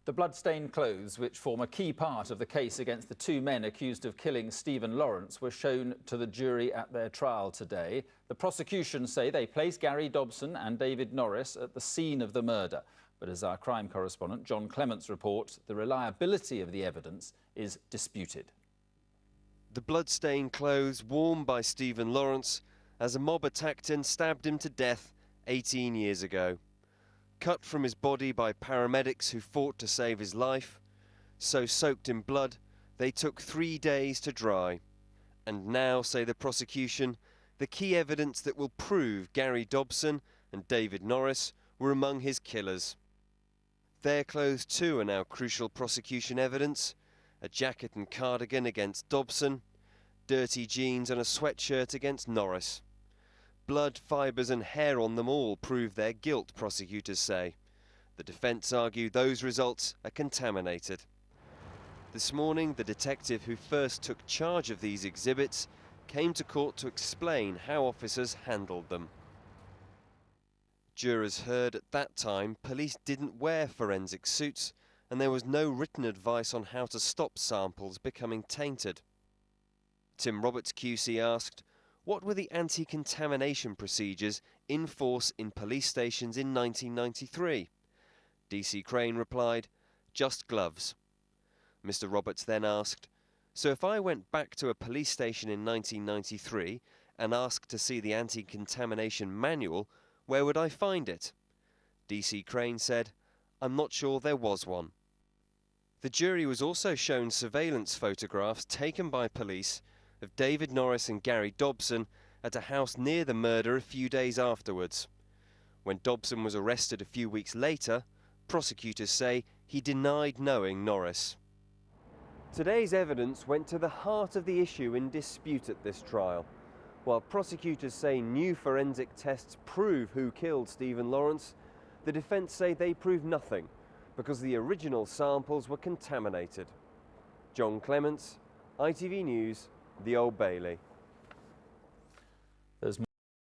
The blood-stained clothes, which form a key part of the case against the two men accused of killing Stephen Lawrence, were shown to the jury at their trial today. The prosecution say they placed Gary Dobson and David Norris at the scene of the murder. But as our crime correspondent John Clements reports, the reliability of the evidence is disputed. The blood-stained clothes worn by Stephen Lawrence as a mob attacked and stabbed him to death 18 years ago. Cut from his body by paramedics who fought to save his life, so soaked in blood they took 3 days to dry. And now, say the prosecution, the key evidence that will prove Gary Dobson and David Norris were among his killers. Their clothes too are now crucial prosecution evidence. A jacket and cardigan against Dobson, dirty jeans and a sweatshirt against Norris. Blood, fibres and hair on them all prove their guilt, prosecutors say. The defence argue those results are contaminated. This morning, the detective who first took charge of these exhibits came to court to explain how officers handled them. Jurors heard at that time police didn't wear forensic suits and there was no written advice on how to stop samples becoming tainted. Tim Roberts QC asked, what were the anti-contamination procedures in force in police stations in 1993? DC Crane replied, just gloves. Mr. Roberts then asked, so if I went back to a police station in 1993 and asked to see the anti-contamination manual, where would I find it? DC Crane said, I'm not sure there was one. The jury was also shown surveillance photographs taken by police of David Norris and Gary Dobson at a house near the murder a few days afterwards. When Dobson was arrested a few weeks later, prosecutors say he denied knowing Norris. Today's evidence went to the heart of the issue in dispute at this trial. While prosecutors say new forensic tests prove who killed Stephen Lawrence, the defence say they prove nothing because the original samples were contaminated. John Clements, ITV News, the Old Bailey.